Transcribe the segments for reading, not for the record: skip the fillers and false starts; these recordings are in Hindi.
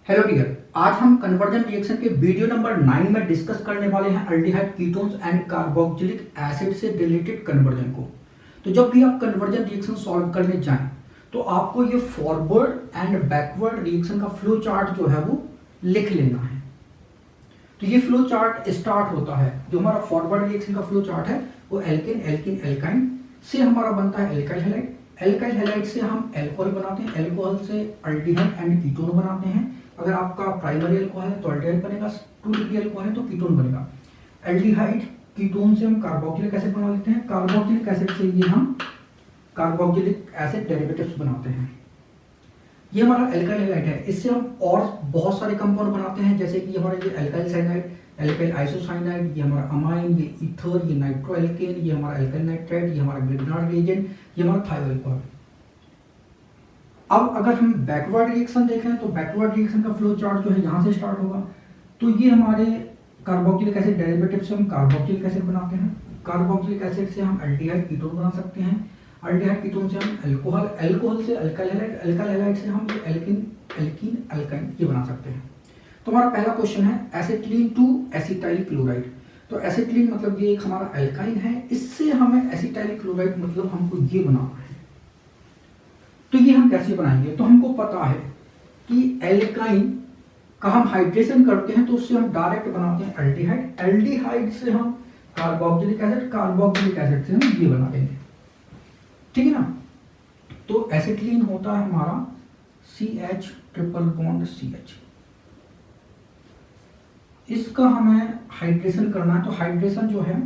हेलो डियर, आज हम कन्वर्जन रिएक्शन के वीडियो नंबर 9 में डिस्कस करने वाले हैं aldehyde ketones and carboxylic acid से रिलेटेड कन्वर्जन को। तो जब भी आप कन्वर्जन रिएक्शन सॉल्व करने जाएं तो आपको ये फॉरवर्ड एंड बैकवर्ड रिएक्शन का फ्लो चार्ट जो है वो लिख लेना है। तो ये फ्लो चार्ट स्टार्ट होता है, जो हमारा फॉरवर्ड रिएक्शन का फ्लो चार्ट है वो एल्केन एल्किन एल्काइन से हमारा बनता है एल्काइल हैलाइड। एल्काइल हैलाइड से हम एल्कोहल बनाते हैं, एल्कोहल से अल्डिहाइड एंड कीटोन बनाते हैं। अगर आपका प्राइमरी अल्कोहल है तो अल्डिहाइड बनेगा, 2 डिग्री अल्कोहल है तो कीटोन बनेगा। एल्डिहाइड कीटोन से हम कार्बोक्सिलिक एसिड बना लेते हैं, कार्बोक्सिलिक एसिड से ये हम कार्बोक्सिलिक एसिड डेरिवेटिव्स बनाते हैं। ये हमारा एल्काइल हैलाइड है, इससे हम और बहुत सारे कंपाउंड बनाते हैं, जैसे कि हमारा ये एल्काइल साइनाइड, एल्काइल आइसोसाइनाइड, ये हमारा अमाइन, ये ईथर, ये नाइट्रोएल्केन, ये हमारा एल्काइल नाइट्राइड, ये हमारा ग्रिग्नार्ड रिएजेंट, ये हमारा थायोएल्कोहल। अब अगर हम बैकवर्ड रिएक्शन देखें तो बैकवर्ड रिएक्शन का फ्लो चार्ट जो है यहाँ से स्टार्ट होगा। तो ये हमारे कार्बोक्सिलिक एसिड डेरिवेटिव से हम कार्बोक्सिलिक एसिड बनाते हैं, कार्बोक्सिलिक एसिड से हम एल्डिहाइड कीटोन बना सकते हैं, एल्डिहाइड कीटोन से हम अल्कोहल, अल्कोहल से अल्काइल हैलाइड, अल्काइल हैलाइड से हम एल्किन एल्कीन एल्काइन ये बना सकते हैं। तो हमारा पहला क्वेश्चन है एसिटिलीन टू एसिटाइल क्लोराइड। तो एसिटिलीन मतलब ये एक हमारा एल्काइन है, इससे हमें एसिटाइल क्लोराइड मतलब हमको ये बनाना है। तो ये हम कैसे बनाएंगे? तो हमको पता है कि एल्काइन का हम हाइड्रेशन करते हैं तो उससे हम डायरेक्ट बनाते हैं एल्डिहाइड, एल्डिहाइड से हम कार्बोक्सिलिक एसिड, कार्बोक्सिलिक एसिड से हम ये बना देंगे, ठीक है ना। तो एसिटिलीन होता है हमारा CH ट्रिपल बॉन्ड CH। इसका हमें हाइड्रेशन करना है, तो हाइड्रेशन जो है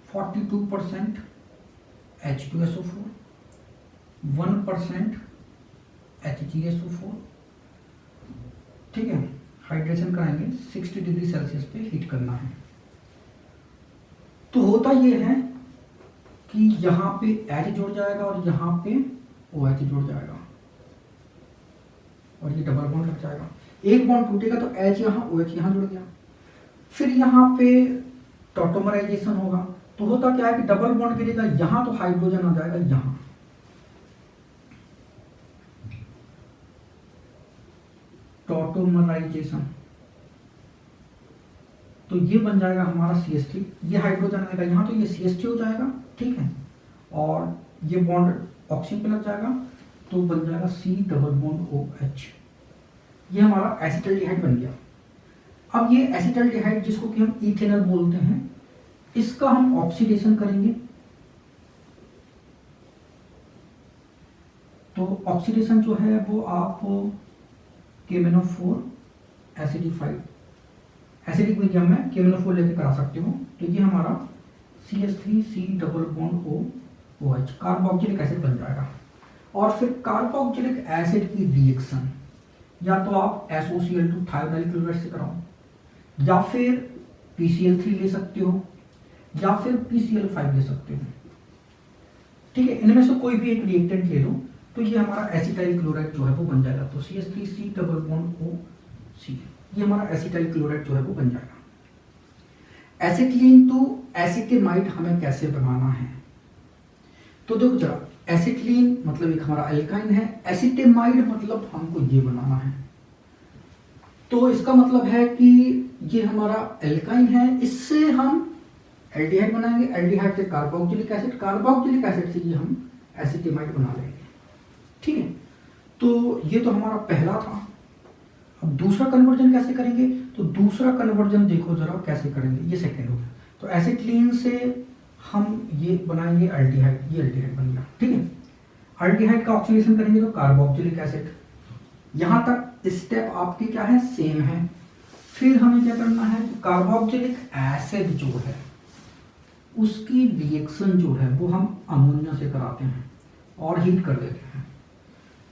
42% H2SO4, 1% HgSO4, ठीक है। हाइड्रेशन कराएंगे 60 डिग्री सेल्सियस पे हीट करना है। तो होता ये है कि यहाँ पे H जुड़ जाएगा और यहाँ पे OH जुड़ जाएगा और ये डबल बॉन्ड लग जाएगा। एक बॉन्ड टूटेगा तो H यहाँ, OH यहाँ जुड़ गया। फिर यहाँ पे टॉटोमराइजेशन होगा, तो होता क्या है कि डबल बॉन्ड गिरेगा यहाँ तो हाइड्रोजन आ जाएगा यहाँ, टॉटोमराइजेशन। तो ये बन जाएगा हमारा CH3, ये हाइड्रोजन आएगा यहाँ तो ये CH3 हो जाएगा, ठीक है। और ये बॉन्ड ऑक्सीजन पे लग जाएगा तो बन जाएगा C डबल बॉन्ड OH। ये हमारा एसिटाल्डिहाइड बन गया। अब ये एसिटाल्डिहाइड जिसको कि हम इथेनॉल बोलते हैं, इसका हम ऑक्सीडेशन करेंगे। तो ऑक्सीडेशन जो है वो आप KMnO4 एसिडिफाइड एसिडिक मीडियम में KMnO4 लेके करा सकते हो। तो ये हमारा CH3C double bond OH carboxylic acid बन जाएगा। और फिर कार्बोक्सिलिक एसिड की रिएक्शन या तो आप SOCl2 थायोनाइल क्लोराइड से कराओ, या फिर PCl3 ले सकते हो, या फिर PCl5 ले सकते हो, ठीक है। इनमें से कोई भी एक रिएक्टेंट ले लो तो ये हमारा एसिटाइल क्लोराइड जो है वो बन जाएगा। तो CH3C डबल बॉन्ड OC, ये हमारा एसिटाइल क्लोराइड जो है वो बन जाएगा। एसिटिलीन टू एसिटेमाइड हमें कैसे बनाना है? तो देखो जरा, एसिटिलीन मतलब एक हमारा एल्काइन है, एसिटेमाइड मतलब हमको ये बनाना है। तो इसका मतलब है कि ये हमारा एल्काइन है, इससे हम एल्डिहाइड बनाएंगे, एल्डिहाइड से कार्बोक्सिलिक एसिड, कार्बोक्सिलिक एसिड से ये हम एसिटेमाइड बना लेंगे, ठीक है। तो ये तो हमारा पहला था। अब दूसरा कन्वर्जन कैसे करेंगे? तो दूसरा कन्वर्जन देखो जरा कैसे करेंगे, ये सेकेंड हो गया। तो एसिटिलीन से हम ये बनाएंगे एल्डिहाइड, ये एल्डिहाइड बन गया, ठीक है। एल्डिहाइड का ऑक्सीडेशन करेंगे तो कार्बोक्सिलिक एसिड। यहां तक स्टेप आपके क्या है, सेम है। फिर हमें क्या करना है, कार्बोक्सिलिक एसिड जो है उसकी रिएक्शन जो है वो हम अमोनिया से कराते हैं और हीट कर देते हैं।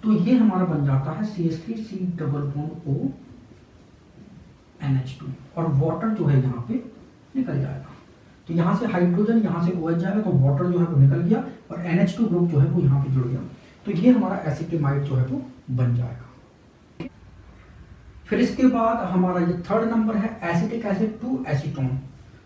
तो ये हमारा बन जाता है CH3C double bond O NH2 और वाटर जो है यहाँ पे निकल जाएगा। तो यहाँ से हाइड्रोजन, यहाँ से OH जाएगा तो वाटर जो है वो निकल गया और NH2 ग्रुप जो है वो यहाँ पे जुड़ गया। तो ये हमारा एसिटेमाइड जो है वो बन जाएगा। फिर इसके बाद हमारा ये थर्ड नंबर है एसिटिक एसिड टू एसीटोन।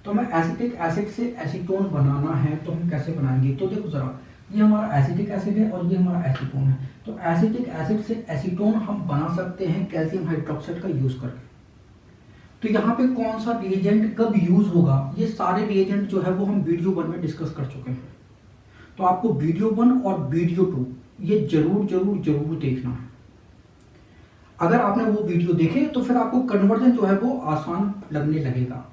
तो हमें एसिटिक एसिड से एसीटोन बनाना है तो हम कैसे बनाएंगे? तो देखो जरा, ये हमारा एसिटिक एसिड है और ये हमारा एसीटोन है। तो एसिटिक एसिड से एसीटोन हम बना सकते हैं कैल्शियम हाइड्रोक्साइड का यूज करके। तो यहाँ पे कौन सा रिएजेंट कब यूज होगा, ये सारे रिएजेंट जो है वो हम वीडियो 1 में डिस्कस कर चुके हैं। तो आपको वीडियो 1 और वीडियो 2 ये जरूर जरूर जरूर देखना है। अगर आपने वो वीडियो देखे तो फिर आपको कन्वर्जन जो है वो आसान लगने लगेगा।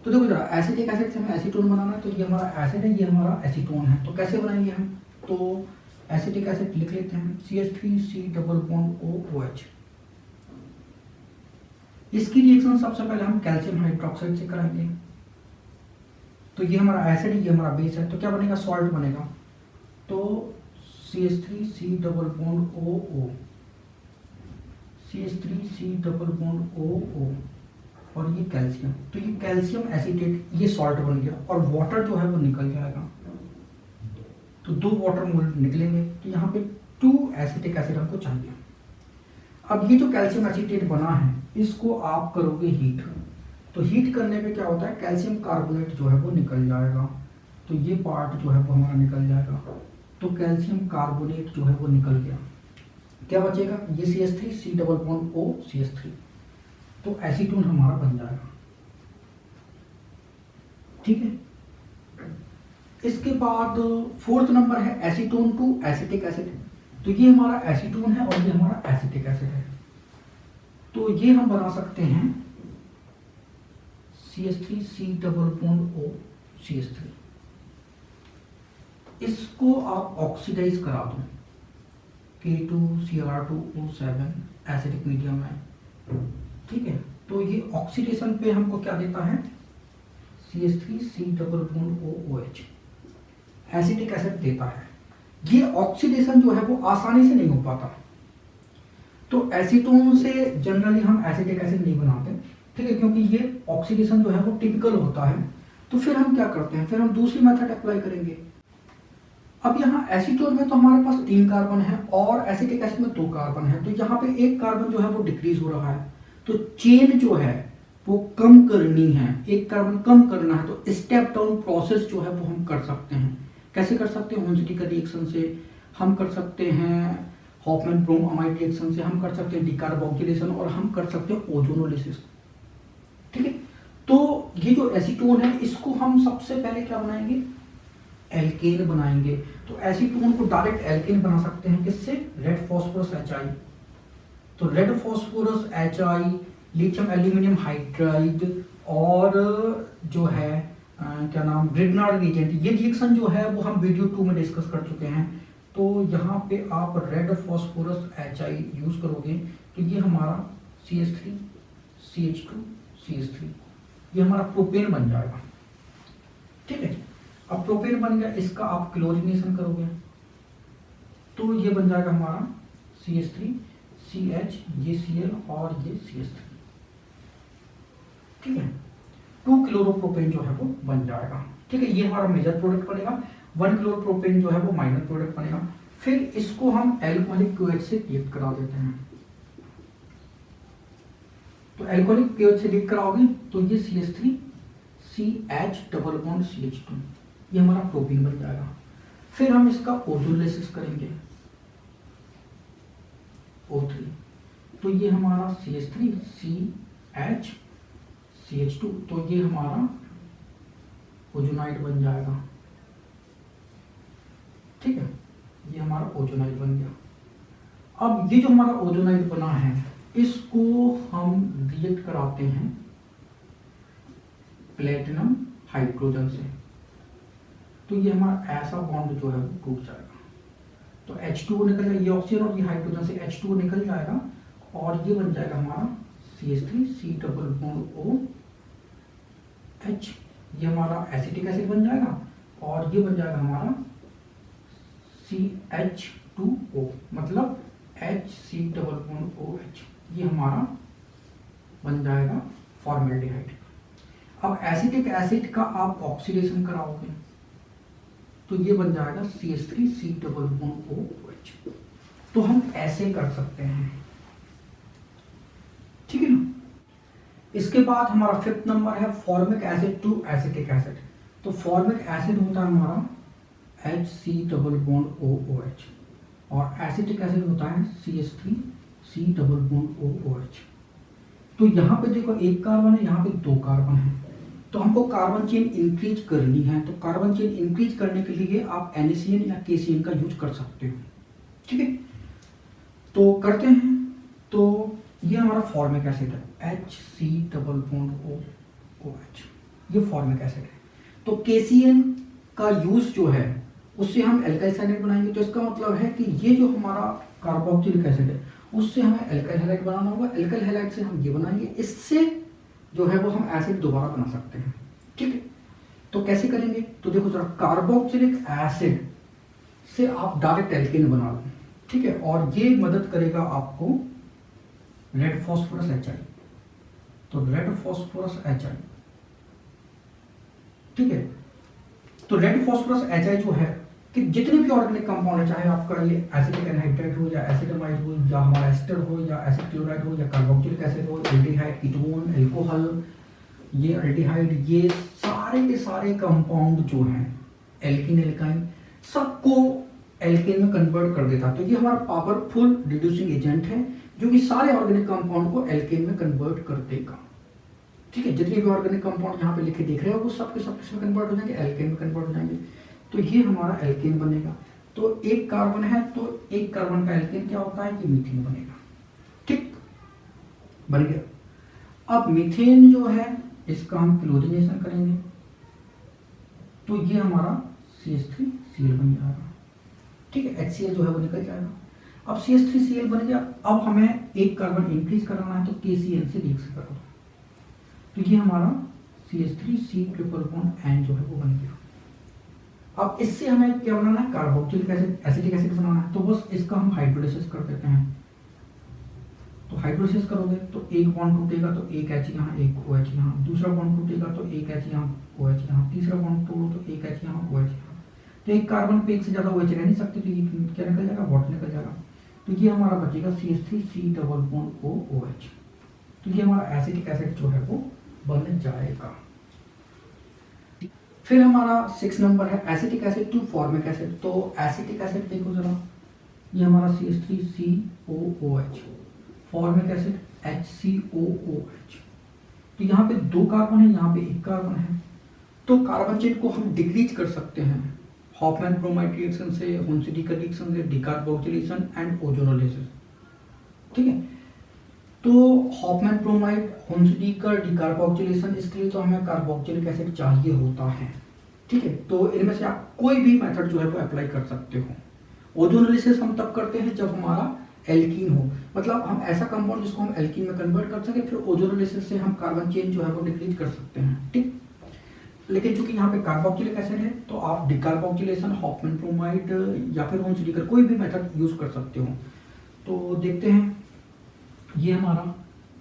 तो देखो जरा, एसिटिक एसिड से हमें एसीटोन बनाना है, तो ये हमारा एसिड है, ये हमारा एसीटोन है। तो कैसे बनाएंगे हम, तो एसिटिक एसिड लिख लेते हैं CH3C डबल बॉन्ड OOH। इसकी रिएक्शन सबसे पहले हम कैल्शियम हाइड्रोक्साइड से कराएंगे। तो ये हमारा एसिड है, ये हमारा बेस है, तो क्या बनेगा, सॉल्ट बनेगा। तो CH3C double bond OO, CH3C double bond OO और ये कैल्शियम, तो ये कैल्शियम एसीटेट, ये सॉल्ट बन गया और वाटर जो है वो निकल जाएगा। तो 2 वाटर मोल निकलेंगे, तो यहाँ पे 2 एसिटिक एसिड हमको चाहिए। अब ये जो कैल्शियम एसीटेट बना है इसको आप करोगे हीट। तो हीट करने पे क्या होता है, कैल्शियम कार्बोनेट जो है वो निकल जाएगा। तो ये पार्ट जो है वो हमारा निकल जाएगा। तो कैल्शियम कार्बोनेट जो है वो निकल गया, क्या बचेगा, ये CH3C double bond O CH3, तो एसीटोन हमारा बन जाएगा। ठीक है। इसके बाद 4th नंबर है एसीटोन टू एसिटिक एसिड। तो ये हमारा एसीटोन है और ये हमारा एसिटिक एसिड है। तो ये हम बना सकते हैं CH3C double bond O CH3। इसको आप ऑक्सीडाइज करा दो, K2Cr2O7 एसिडिक मीडियम है। ठीक है। तो ये ऑक्सीडेशन पे हमको क्या देता है, CH3C double bond OOH acetic acid देता है। ये ऑक्सीडेशन जो है वो आसानी से नहीं हो पाता। तो एसीटोन से जनरली हम एसिटिक एसिड नहीं बनाते, ठीक है, क्योंकि ये ऑक्सीडेशन जो है वो टिपिकल होता है। तो फिर हम क्या करते हैं, फिर हम दूसरी मेथड अप्लाई करेंगे। अब यहाँ एसीटोन में तो हमारे पास 3 कार्बन है और एसिटिक एसिड में 2 कार्बन है। तो यहाँ पे 1 कार्बन जो है वो डिक्रीज हो रहा है, तो चेन जो है वो कम करनी है, 1 कार्बन कम करना है। तो स्टेप डाउन प्रोसेस जो है वो हम कर सकते हैं। कैसे कर सकते हैं, ऑन्सिटी का रिएक्शन से हम कर सकते हैं, हॉफमैन ब्रोम अमाइड रिएक्शन से हम कर सकते हैं, डिकार्बोक्सिलेशन, और हम कर सकते हैं ओजोनोलिसिस। ठीक है। तो ये जो एसीटोन है इसको हम सबसे पहले क्या बनाएंगे, एल्केन बनाएंगे। तो एसीटोन को डायरेक्ट एल्केन बना सकते हैं, किससे, रेड फॉस्फोरस HI। तो red phosphorus HI, lithium aluminium hydride और जो है क्या नाम, ग्रिग्नार्ड रिएजेंट, ये रिएक्शन जो है वो हम वीडियो 2 में डिस्कस कर चुके हैं। तो यहाँ पे आप रेड फॉस्फोरस HI यूज करोगे, तो ये हमारा CH3 CH2 CH3, ये हमारा प्रोपेन बन जाएगा। ठीक है। अब प्रोपेन बन गया, इसका आप क्लोरीनेशन करोगे तो ये बन जाएगा हमारा CH3 CH, ये Cl और ये CH3। ठीक है। 2 क्लोरोप्रोपेन जो है वो बन जाएगा। ठीक है। ये हमारा मेजर प्रोडक्ट बनेगा। 1 क्लोरोप्रोपेन जो है वो माइनर प्रोडक्ट बनेगा। फिर इसको हम एल्कोहलिक क्यूएच से रिएक्ट करा देते हैं। तो एल्कोहलिक क्यूएच से रिएक्ट कराओगे तो ये CH3 CH double bond CH2, ये हमारा प्रोपीन बन जाएगा। फिर हम इसका ओजोलिसिस करेंगे, O3, तो ये हमारा CH3 CH CH2, तो ये हमारा ओजोनाइड बन जाएगा। ठीक है। ये हमारा ओजोनाइड बन गया। अब ये जो हमारा ओजोनाइड बना है इसको हम रिएक्ट कराते हैं प्लेटिनम हाइड्रोजन से, तो ये हमारा ऐसा बॉन्ड जो है वो टूट जाएगा। तो H2O निकल जाएगा, ये ऑक्सीजन और ये हाइड्रोजन से H2O निकल जाएगा और ये बन जाएगा हमारा CH3C डबल बॉन्ड OH, ये हमारा एसिटिक एसिड बन जाएगा और ये बन जाएगा हमारा CH2O, मतलब HC डबल बॉन्ड OH, ये हमारा बन जाएगा फॉर्मेल्डिहाइड। अब एसिटिक एसिड का आप ऑक्सीडेशन कराओगे तो ये बन जाएगा CH3C डबल बॉन्ड OH। तो हम ऐसे कर सकते हैं। ठीक है ना। इसके बाद हमारा 5th नंबर है formic acid to acetic acid. तो फॉर्मिक एसिड होता है हमारा H C double bond O O H, और एसिटिक एसिड होता है CH3 C double bond O O H. तो यहाँ पे देखो एक कार्बन है, यहाँ पे दो कार्बन है, तो हमको कार्बन चेन इंक्रीज करनी है। तो कार्बन चेन इंक्रीज करने के लिए आप NaCN या KCN का यूज कर सकते हो, ठीक है। तो करते हैं। तो ये हमारा फॉर्मिक एसिड है HC double bond O OH, ये फॉर्मिक एसिड है। तो KCN का यूज जो है उससे हम एल्काइल साइनाइड बनाएंगे। तो इसका मतलब है कि ये जो हमारा कार्बोक्सिलिक एसिड है उससे हमें एल्काइल हैलाइड बनाना होगा, एल्काइल हैलाइड से हम ये बनाएंगे, इससे जो है वो हम एसिड दोबारा बना सकते हैं, ठीक है। तो कैसे करेंगे, तो देखो जरा, कार्बोक्सिलिक एसिड से आप डायरेक्ट एल्केन बना लो, ठीक है, और ये मदद करेगा आपको रेड फॉस्फोरस HI। तो रेड फॉस्फोरस HI, ठीक है। तो रेड फॉस्फोरस HI जो है कि जितने भी ऑर्गेनिक कंपाउंड है, चाहे आपका ये एसिटिक एनहाइड्राइड हो या एसिटामाइड हो या हमारा एस्टर हो या एसिड क्लोराइड हो या कार्बोक्सिलिक एसिड हो, एल्डिहाइड, कीटोन, अल्कोहल, ये अल्डिहाइड, ये सारे के सारे कंपाउंड जो हैं एल्कीन एल्काइन, सबको एल्केन में कन्वर्ट कर देता है। तो ये हमारा पावरफुल रिड्यूसिंग एजेंट है जो कि सारे ऑर्गेनिक कंपाउंड को एल्केन में कन्वर्ट कर देगा, ठीक है। जितने भी ऑर्गेनिक कंपाउंड यहाँ पे लिखे देख रहे हो वो सब के सब किसमें कन्वर्ट हो जाएंगे, एल्केन में कन्वर्ट हो जाएंगे। तो ये हमारा एल्केन बनेगा। तो एक कार्बन है तो एक कार्बन का एल्केन क्या होता है, ये मीथेन बनेगा, ठीक, बन गया। अब मीथेन जो है इसका हम क्लोरीनेशन करेंगे, तो ये हमारा CH3Cl बन जाएगा, ठीक है। HCl जो है वो निकल जाएगा। अब CH3Cl बन गया। अब हमें एक कार्बन इंक्रीज कराना है, तो KCl से रिएक्शन करो, तो ये हमारा CH3C ट्रिपल बॉन्ड N जो है वो बन गया। अब इससे हमें क्या बनाना है, कार्बोक्सिलिक एसिड, एसिटिक एसिड बनाना है। तो बस इसका हम हाइड्रोलिसिस कर देते हैं। तो हाइड्रोलिसिस करोगे तो एक बॉन्ड टूटेगा तो एक H यहाँ, एक OH यहाँ, दूसरा बॉन्ड टूटेगा तो एक H यहाँ, OH यहाँ, तीसरा बॉन्ड तोड़ो तो एक H यहाँ, OH यहाँ। तो एक कार्बन पे एक से ज्यादा OH रह नहीं सकते, तो ये क्या निकल जाएगा, वाटर निकल जाएगा। तो ये हमारा बचेगा CH3C double bond O OH। तो ये हमारा एसिटिक एसिड जो है वो बन जाएगा। फिर हमारा 6 नंबर है acetic acid to formic acid. तो एसिटिक एसिड देखो जरा, ये हमारा CH3COOH, फॉर्मिक एसिड HCOOH। तो यहाँ पे दो कार्बन है, यहाँ पे एक कार्बन है। तो कार्बन चेन को हम डिक्रीज कर सकते हैं हॉफमैन ब्रोमाइड रिएक्शन से, हुनसिटिकर रिएक्शन से, डिकार्बोक्सिलेशन एंड ओजोनोलिसिस, ठीक है। तो हॉफमैन ब्रोमाइड, हुनसिटिकर, डिकार्बोक्सिलेशन, इसके लिए तो हमें कार्बोक्सिलिक एसिड चाहिए होता है, ठीक है। तो इनमें से आप कोई भी मेथड जो है वो अप्लाई कर सकते हो। ओजोनोलिसिस हम तब करते हैं जब हमारा एल्कीन हो, मतलब हम ऐसा कंपाउंड जिसको हम एल्कीन में कन्वर्ट कर सके, फिर ओजोनोलिसिस से हम कार्बन चेन जो है वो डिक्रीज कर सकते हैं, ठीक। लेकिन चूंकि यहाँ पे कार्बोक्सिलिक एसिड है तो आप डिकार्बोक्सिलेशन, हॉफमैन ब्रोमाइड या फिर हुनसिटिकर कोई भी मेथड यूज कर सकते हो। तो देखते हैं, ये हमारा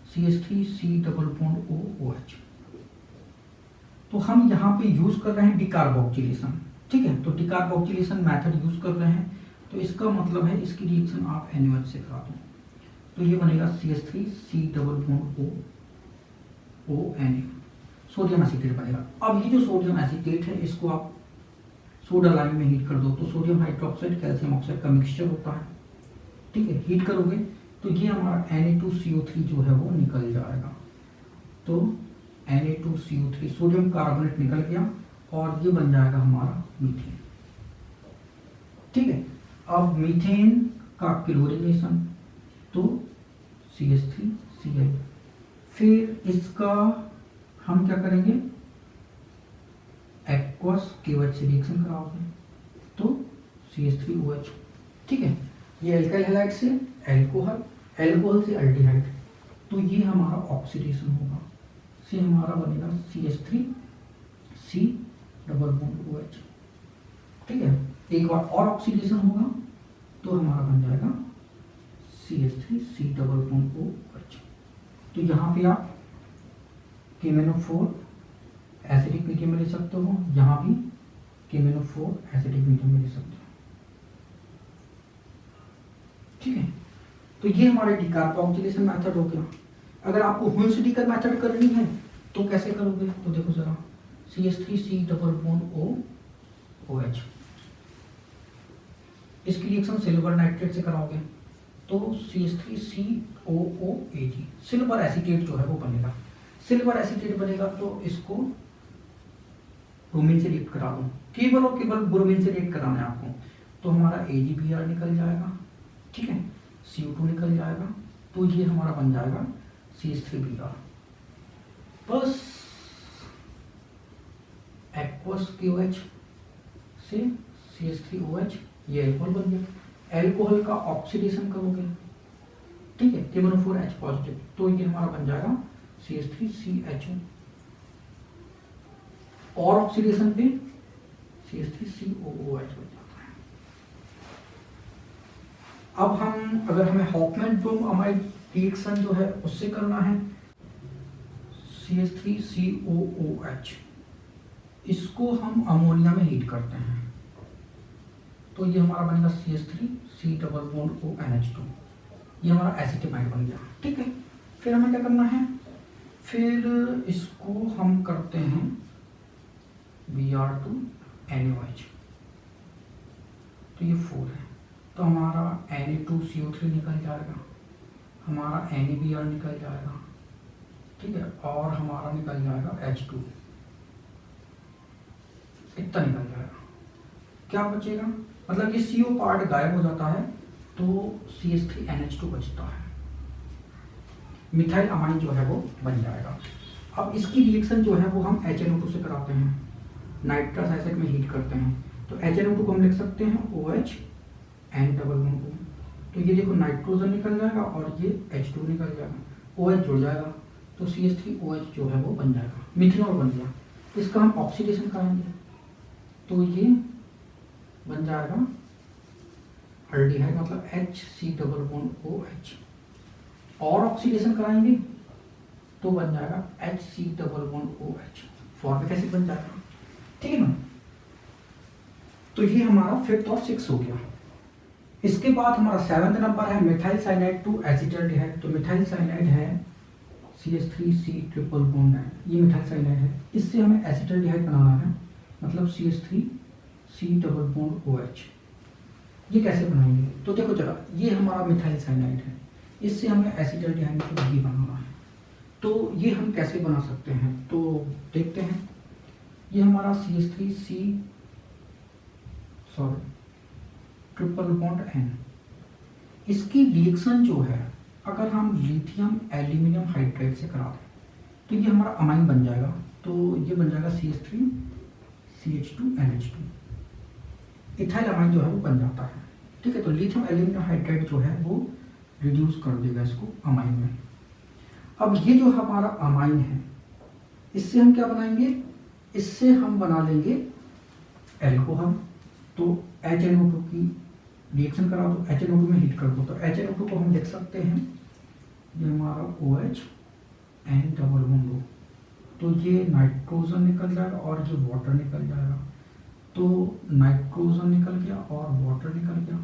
CH3C double bond O OH। तो हम यहाँ पे यूज कर रहे हैं डिकार्बोक्सिलेशन, ठीक है। तो डिकार्बोक्सिलेशन मेथड यूज कर रहे हैं, तो इसका मतलब है इसकी रिएक्शन आप NaOH से करा दो, तो ये बनेगा CH3C double bond O ONA, sodium acetate बनेगा। अब ये जो सोडियम एसीटेट है इसको आप सोडा लाइम में हीट कर दो, तो सोडियम हाइड्रोक्साइड कैल्शियम ऑक्साइड का मिक्सचर होता है, ठीक है। हीट करोगे तो ये हमारा Na2CO3 जो है वो निकल जाएगा। तो Na2CO3 सोडियम कार्बोनेट निकल गया और ये बन जाएगा हमारा मीथेन, ठीक है। अब मीथेन का क्लोरीनेशन, तो CH3Cl, फिर इसका हम क्या करेंगे, एक्वस KOH से रिएक्शन कराओगे तो CH3OH, ठीक है। ये एल्काइल हैलाइड से अल्कोहल, अल्कोहल से अल्डिहाइड, तो ये हमारा ऑक्सीडेशन होगा, से हमारा बनेगा CH3C डबल बॉन्ड OH, ठीक है। एक बार और ऑक्सीडेशन होगा तो हमारा बन जाएगा CH3C डबल बॉन्ड OH। तो यहाँ पे आप KMnO4 एसिडिक मीडियम में ले सकते हो, यहाँ भी KMnO4 एसिडिक मीडियम में ले सकते हो, ठीक है। तो ये हमारे डिकार्बोक्सिलेशन मेथड हो गया। अगर आपको हुनसिटिकर मेथड करनी है तो कैसे करोगे, तो देखो जरा, CH3C double bond O OH, इसकी रिएक्शन सिल्वर नाइट्रेट से कराओगे तो CH3COOAg सिल्वर एसीटेट जो है वो बनेगा। सिल्वर एसीटेट बनेगा तो इसको ब्रोमीन से रिएक्ट करा दो, केवल और केवल ब्रोमीन से रिएक्ट कराना है आपको, तो हमारा AgBr निकल जाएगा, ठीक है, CO2 निकल जाएगा, तो ये हमारा बन जाएगा CH3Br। बस एक्वस KOH से CH3OH, ये एल्कोहल बन गया। एल्कोहल का ऑक्सीडेशन करोगे, ठीक है, KMnO4H पॉजिटिव, तो ये हमारा बन जाएगा CH3CHO, और ऑक्सीडेशन पे CH3COOH बन जाता है। अब हम अगर हमें हॉफमैन ब्रोमाइड रिएक्शन जो है उससे करना है, CH3COOH इसको हम अमोनिया में हीट करते हैं, तो ये हमारा बनेगा CH3C≡ONH2, ये हमारा एसिटिमाइड बन गया, ठीक है। फिर हमें क्या करना है, फिर इसको हम करते हैं Br2NaOH, तो ये 4 है, तो हमारा Na2CO3 निकल जाएगा, हमारा NaBr निकल जाएगा, ठीक है, और हमारा निकल जाएगा H2, इतना निकल जाएगा। क्या बचेगा, मतलब ये CO पार्ट गायब हो जाता है तो CH3NH2 बचता है, मिथाइल अमाइन जो है वो बन जाएगा। अब इसकी रिएक्शन जो है वो हम HNO2 से कराते हैं, नाइट्रस एसिड में हीट करते हैं, तो HNO2 को हम लिख सकते हैं OH N≡O, तो ये देखो नाइट्रोजन निकल जाएगा और ये H2 निकल जाएगा, OH जुड़ जाएगा, तो CH3OH जो है वो बन जाएगा, मिथेनॉल बन गया। इसका हम ऑक्सीडेशन कराएंगे तो ये बन जाएगा अल्डिहाइड, मतलब HC≡OH, और ऑक्सीडेशन कराएंगे तो बन जाएगा HC≡OH, फॉर्मिक एसिड बन जाएगा, ठीक है ना। तो ये हमारा 5th और 6th हो गया। इसके बाद हमारा 7th नंबर है मिथाइल साइनाइड टू एसिटाल्डिहाइड। तो मिथाइल साइनाइड है CH3C≡N, ये मिथाइल साइनाइड है, इससे हमें एसिटाल्डिहाइड बनाना है, मतलब CH3C≡OH। ये कैसे बनाएंगे, तो देखो जरा, ये हमारा मिथाइल साइनाइड है, इससे हमें एसिटाल्डिहाइड को ये बनाना है, तो ये हम कैसे बना सकते हैं, तो देखते हैं। ये हमारा CH3C≡N, इसकी रिएक्शन जो है अगर हम लिथियम एल्यूमिनियम हाइड्राइड से करा दें तो ये हमारा अमाइन बन जाएगा, तो ये बन जाएगा CH3CH2NH2, इथाइल अमाइन जो है वो बन जाता है, ठीक है। तो लिथियम एल्यूमिनियम हाइड्राइड जो है वो रिड्यूस कर देगा इसको अमाइन में। अब ये जो हमारा अमाइन है, इससे हम क्या बनाएंगे, इससे हम बना लेंगे एल्कोहल, तो HNO2 की रिएक्शन करा दो, HNO2 में हीट कर दो, तो HNO2 को हम लिख सकते हैं, ये हमारा OH N≡O, तो ये नाइट्रोजन निकल जाएगा और ये वाटर निकल जाएगा, तो नाइट्रोजन निकल गया और वाटर निकल गया,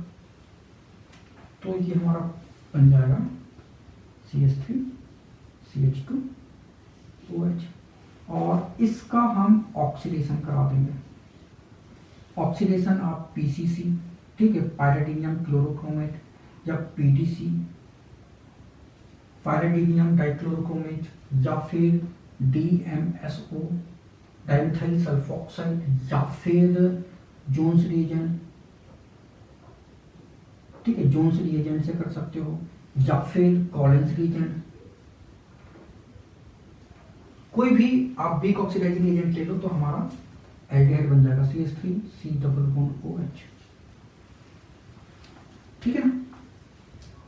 तो ये हमारा बन जाएगा CH3CH2OH, और इसका हम ऑक्सीडेशन करा देंगे। ऑक्सीडेशन आप PCC, ठीक है, पायरिडिनियम क्लोरोक्रोमेट, या PDC पायरिडिनियम डाइक्लोरोक्रोमेट, या फिर DMSO डाइमिथाइल सल्फोक्साइड, या फिर जोन्स रिएजेंट, ठीक है, जोन्स रिएजेंट से कर सकते हो, या फिर कॉलिन्स रिएजेंट, कोई भी आप वीक ऑक्सीडाइजिंग एजेंट ले लो तो हमारा एल्डिहाइड बन जाएगा CH3C≡OH, ठीक है ना।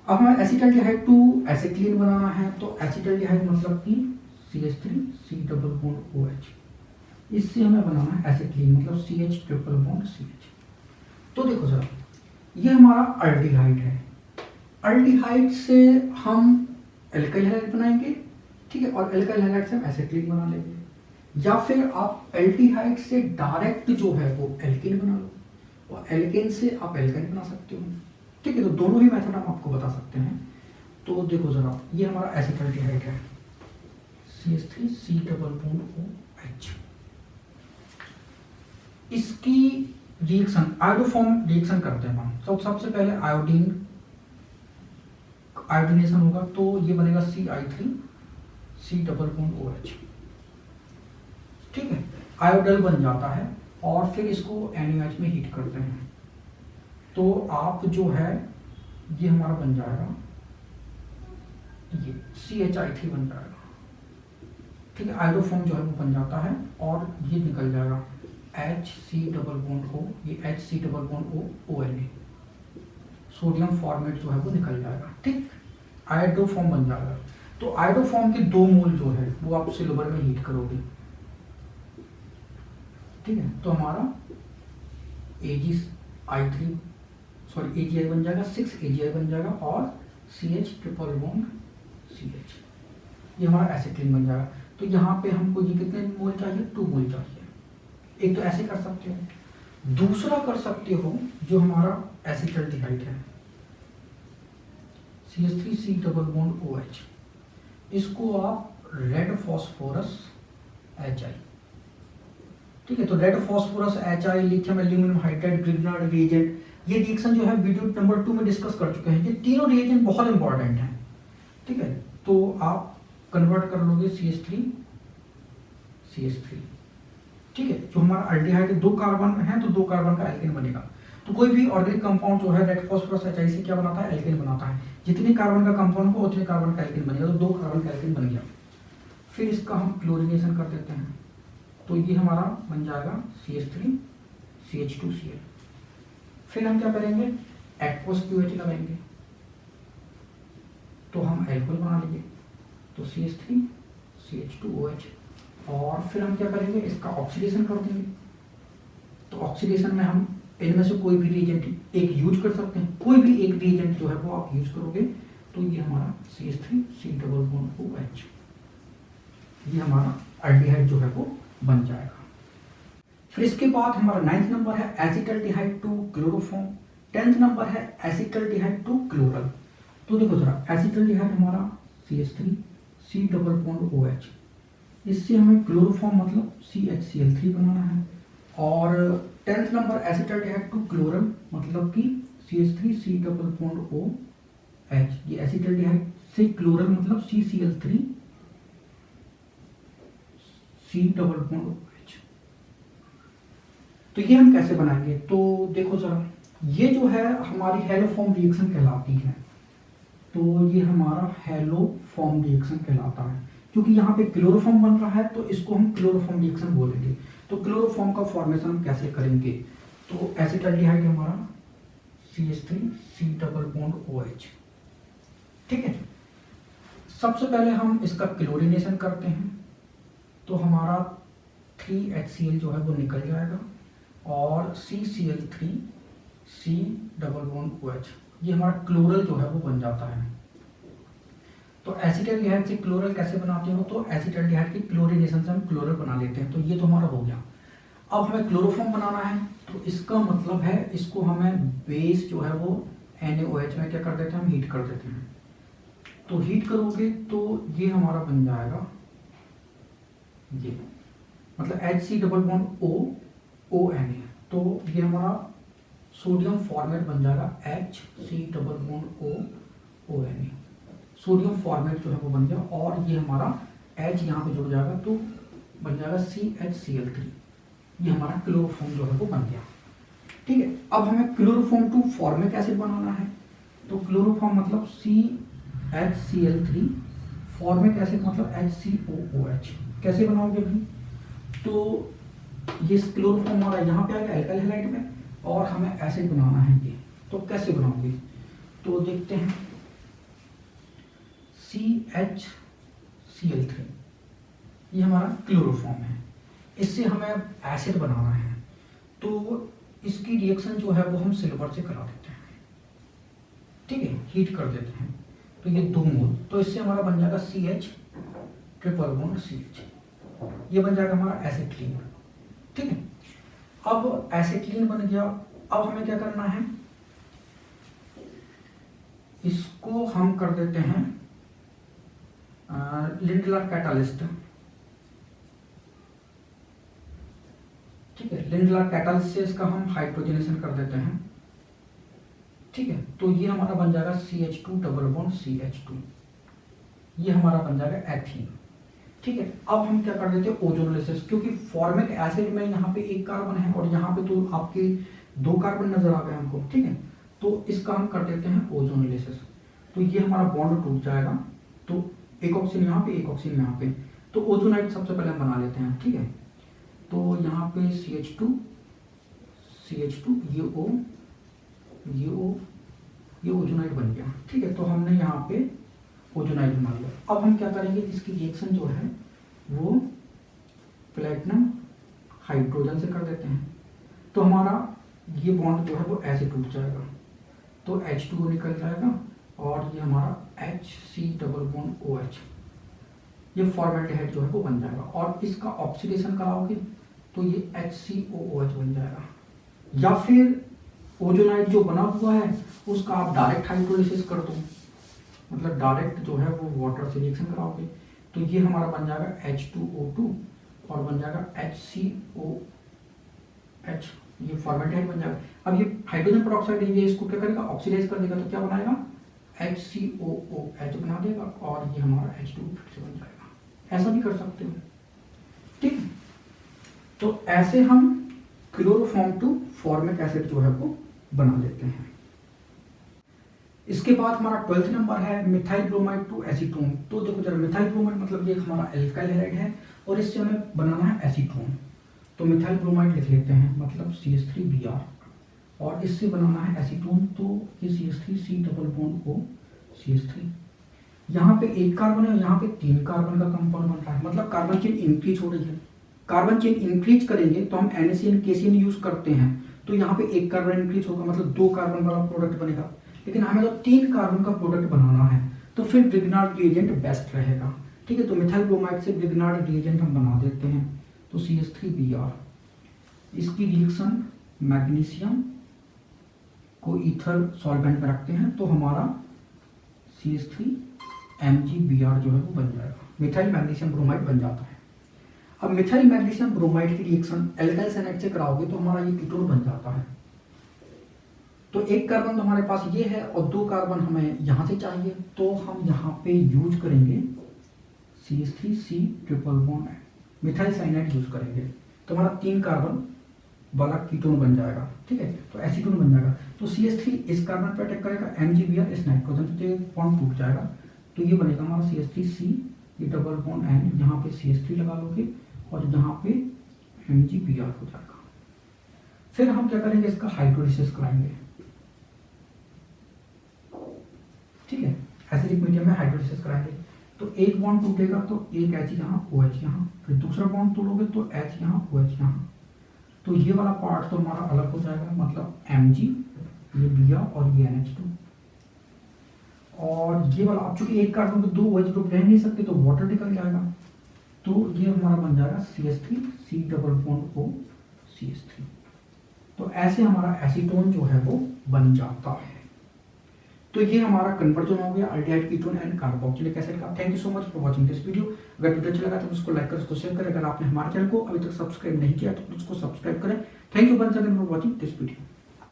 अब हमें एसिटाल्डिहाइड टू एसिक्लीन बनाना है, तो एसिटाल्डिहाइड मतलब कि CH3C≡OH, इससे हमें बनाना है एसिक्लीन, मतलब CH≡CH। तो देखो सर, ये हमारा अल्डिहाइड है, अल्डिहाइड से हम एल्काइल हैलाइड बनाएंगे, ठीक है, और एल्काइल हैलाइड से हम एसिक्लीन बना लेंगे, या फिर आप एल्डिहाइड से डायरेक्ट जो है वो एल्कीन बना लो, और एल्केन से आप एल्काइन बना सकते हो, ठीक है। तो दोनों ही मेथड हम आपको बता सकते हैं। तो देखो जरा, ये हमारा एसिटाल्डिहाइड है CH3C≡OH, इसकी रिएक्शन आयोडोफॉर्म रिएक्शन करते हैं हम। तो सबसे पहले आयोडीनेशन होगा, तो ये बनेगा CI3C∠OH। ठीक है, आयोडल बन जाता है और फिर इसको NaOH में हीट करते हैं, तो आप जो है ये हमारा बन जाएगा, ये CHI3 बन जाएगा। ठीक है, आयोडोफॉर्म जो है वो बन जाता है और ये निकल जाएगा HC∠O, ये HC∠O ONA, सोडियम फॉर्मेट जो है वो निकल जाएगा। ठीक, आयोडोफॉर्म बन जाएगा। तो आयोडोफॉर्म के 2 मोल जो है वो आप सिल्वर में हीट करोगे। ठीक है, तो हमारा AgI बन जाएगा, 6 AgI बन जाएगा और CH ट्रिपल बॉन्ड CH, ये हमारा एसिटिलीन बन जाएगा। तो यहाँ पे हमको ये कितने मोल चाहिए, 2 मोल चाहिए। एक तो ऐसे कर सकते हो, दूसरा कर सकते हो जो हमारा एसिटल्डिहाइड है, CH3C∠OH, इसको आप रेड फॉस्फोरस HI। ठीक है, तो red phosphorus HI, lithium aluminium hydride, Grignard reagent, ये रिएक्शन जो है वीडियो नंबर 2 में डिस्कस कर चुके हैं। ये तीनों रिएजेंट बहुत इंपॉर्टेंट हैं। ठीक है, तो आप कन्वर्ट कर लोगे CH3। ठीक है, जो हमारा अल्डिहाइड 2 कार्बन है तो 2 कार्बन का एल्केन बनेगा। तो कोई भी ऑर्गेनिक कंपाउंड जो है रेड फॉस्फोरस HI से क्या बनाता है, एल्केन बनाता है। जितने कार्बन का कंपाउंड हो उतने कार्बन का एल्केन बनेगा, तो 2 कार्बन का एल्केन बन गया। फिर इसका हम क्लोरीनेशन कर देते हैं, तो ये हमारा बन जाएगा CH3 CH2Cl। फिर हम क्या करेंगे, एक्वस QH लगाएंगे, तो हम एल्कोहल बना लेंगे, तो CH3 CH2OH। और फिर हम क्या करेंगे, इसका ऑक्सीडेशन कर देंगे। तो ऑक्सीडेशन में हम इनमें से कोई भी रिएजेंट एक यूज कर सकते हैं, कोई भी एक रिएजेंट जो है वो आप यूज करोगे, तो ये हमारा CH3C∠OH, ये हमारा अल्डिहाइड जो है वो बन जाएगा। फिर इसके बाद हमारा 9th नंबर है acetaldehyde to chloroform, 10th number है एसिटल्डिहाइड टू क्लोरल। तो देखो जरा, एसिटल्डिहाइड हमारा CH3C∠OH, इससे हमें क्लोरोफॉर्म मतलब CHCl3 बनाना है। और 10th number acetaldehyde to chloral मतलब कि CH3C∠OH, ये एसिटल्डिहाइड से क्लोरल मतलब CCl3 C∠OH। तो ये हम कैसे बनाएंगे, तो देखो जरा, ये जो है हमारी हेलोफॉर्म रिएक्शन कहलाती है। तो ये हमारा हेलोफॉर्म रिएक्शन कहलाता है, क्योंकि यहाँ पे क्लोरोफॉर्म बन रहा है तो इसको हम क्लोरोफॉर्म रिएक्शन बोलेंगे। तो क्लोरोफॉर्म का फॉर्मेशन हम कैसे करेंगे, तो एसिटल्डिहाइड हमारा CH3C∠OH। ठीक है, सबसे पहले हम इसका क्लोरीनेशन करते हैं, तो हमारा 3HCl जो है वो निकल जाएगा और CCl3 C∠OH, ये हमारा क्लोरल जो है वो बन जाता है। तो एसिटल्डिहाइड से क्लोरल कैसे बनाते हो, तो एसिटल्डिहाइड की क्लोरीनेशन से हम क्लोरल बना लेते हैं। तो ये तो हमारा हो गया। अब हमें क्लोरोफॉर्म बनाना है, तो इसका मतलब है इसको हमें बेस जो है वो NaOH में क्या कर देते हैं, हम हीट कर देते हैं। तो हीट करोगे तो ये हमारा बन जाएगा, ये मतलब HC∠ONA, तो ये हमारा सोडियम फॉर्मेट बन जाएगा HC∠ONA, सोडियम फॉर्मेट जो है वो बन गया। और ये हमारा H यहाँ पे जुड़ जाएगा तो बन जाएगा CHCl3, ये हमारा क्लोरोफॉर्म जो है वो बन गया। ठीक है, अब हमें क्लोरोफॉर्म टू फॉर्मिक एसिड बनाना है, तो क्लोरोफॉर्म मतलब CHCl3, फॉर्मिक एसिड मतलब HCOOH। कैसे बनाओगे भाई, तो ये क्लोरोफॉर्म हमारा यहाँ पे आ गया एल्काइल हैलाइड में, और हमें एसिड बनाना है ये। तो कैसे बनाओगे, तो देखते हैं, CHCl3 ये हमारा क्लोरोफॉर्म है, इससे हमें एसिड बनाना है। तो इसकी रिएक्शन जो है वो हम सिल्वर से करा देते हैं। ठीक है, हीट कर देते हैं, तो ये 2 मोल, तो इससे हमारा बन जाएगा CH∠CH, ये बन जाएगा हमारा एसिटिलीन। ठीक है, अब एसिटिलीन बन गया। अब हमें क्या करना है, इसको हम कर देते हैं लिंडलर कैटालिस्ट। ठीक है, लिंडला कैटालिसिस का हम हाइड्रोजनेशन कर देते हैं, ठीक है। तो ये हमारा बन जाएगा CH2 डबल बॉन्ड CH2, ये हमारा बन जाएगा एथीन, ठीक है। अब हम क्या कर देते हैं ओजोनोलिसिस, क्योंकि फॉर्मिक एसिड में यहाँ पे एक कार्बन है और यहाँ पे तो आपके 2 कार्बन नजर आ गए हमको, ठीक है। तो इसका हम कर देते हैं ओजोनोलिसिस, तो ये हमारा बॉन्ड टूट जाएगा, तो एक ऑक्सीजन यहाँ पे एक ऑक्सीजन यहाँ पे, तो ओजोनाइड सबसे पहले हम बना लेते हैं, ठीक है। तो यहाँ पे CH2 ये O ये ओजोनाइड बन गया, ठीक है। तो हमने यहाँ पे ओजोनाइड बना लिया। अब हम क्या करेंगे, इसकी रिएक्शन जो है वो प्लेटिनम हाइड्रोजन से कर देते हैं, तो हमारा ये बॉन्ड जो है वो ऐसे टूट जाएगा, तो H2O निकल जाएगा और ये हमारा HC डबल बॉन्ड OH, ये फॉर्मेल्डिहाइड जो है वो बन जाएगा। और इसका ऑक्सीडेशन कराओगे तो ये HCOOH बन जाएगा, या फिर ओजोनाइड जो बना हुआ है उसका आप डायरेक्ट हाइड्रोलिसिस कर दो, मतलब डायरेक्ट जो है वो वाटर से रिएक्शन कराओगे, तो ये हमारा बन जाएगा H2O2 और बन जाएगा HCOH, ये फॉर्मेल्डिहाइड बन जाएगा। अब ये हाइड्रोजन पेरोक्साइड है, ये इसको क्या करेगा, ऑक्सीडाइज कर देगा, तो क्या बनाएगा HCOOH बना देगा और ये हमारा H2O फिर से बन जाएगा। ऐसा भी कर सकते हो, ठीक। तो ऐसे हम क्लोरोफॉर्म टू फॉर्मिक एसिड जो है वो बना लेते हैं। इसके बाद हमारा 12th नंबर है मिथाइल ब्रोमाइड टू एसीटोन। तो देखो जरा, मिथाइल ब्रोमाइड मतलब ये हमारा एल्काइल हैलाइड है और इससे हमें बनाना है एसीटोन, तो मिथाइल ब्रोमाइड लिख लेते हैं, मतलब CH3Br, और इससे बनाना है एसीटोन, तो ये CH3C double bond O CH3। यहाँ पे एक कार्बन है और यहाँ पे 3 कार्बन का कंपाउंड बन रहा है, मतलब कार्बन चेन इंक्रीज हो रही है। कार्बन चेन इंक्रीज करेंगे तो हम NaCN KCN यूज करते हैं, तो यहाँ पे एक कार्बन इंक्रीज होगा, मतलब 2 कार्बन वाला प्रोडक्ट बनेगा। लेकिन हमें तो 3 कार्बन का प्रोडक्ट बनाना है, तो फिर ब्रिग्नार्ड रिएजेंट बेस्ट रहेगा, ठीक है। तो मिथाइल ब्रोमाइड से ब्रिग्नार्ड रिएजेंट हम बना देते हैं, तो CH3Br, इसकी रिएक्शन मैग्नीशियम को ईथर सॉल्वेंट में रखते हैं, तो हमारा CH3MgBr जो है वो बन जाएगा, मिथाइल मैग्नीशियम ब्रोमाइड बन जाता है। अब मिथाइल मैग्नीशियम ब्रोमाइड की रिएक्शन एल्काइल साइनाइड से कराओगे तो हमारा ये कीटोन बन जाता है। तो एक कार्बन तो हमारे पास ये है और 2 कार्बन हमें यहाँ से चाहिए, तो हम यहाँ पे यूज करेंगे CH3C triple bond methyl cyanide use करेंगे, तो हमारा 3 कार्बन वाला कीटोन बन जाएगा, ठीक है। तो एसीटोन बन जाएगा, तो CH3 इस कार्बन पर अटैक करेगा, MgBr इस नाइट्रोजन पे बॉन्ड टूट जाएगा, तो ये बनेगा हमारा CH3C, ये डबल बॉन्ड N, यहाँ पे CH3 लगा लोगे और यहाँ पे MgBr हो जाएगा। फिर हम क्या करेंगे, इसका हाइड्रोलिसिस कराएंगे, ठीक है। एसिडिक मीडियम में हाइड्रोलिसिस कराएंगे, तो एक बॉन्ड टूटेगा तो एक H यहाँ OH यहाँ, फिर दूसरा बॉन्ड तोड़ोगे तो H यहाँ OH यहाँ, तो ये वाला पार्ट तो हमारा अलग हो जाएगा, मतलब Mg, ये Br और ये NH2, और ये वाला, अब चूंकि एक कार्बन में 2 OH ग्रुप रह नहीं सकते तो वाटर निकल जाएगा, तो ये हमारा बन जाएगा CH3C double bond O CH3। तो ऐसे हमारा एसीटोन जो है वो बन जाता है। तो ये हमारा कन्वर्जन हो गया aldehyde ketone and carboxylic acid का। Thank you so much for watching this video. अगर वीडियो अच्छा लगा तो उसको लाइक करें, उसको शेयर करें। अगर आपने हमारे चैनल को अभी तक सब्सक्राइब नहीं किया तो उसको सब्सक्राइब करें। Thank you once again for watching this video.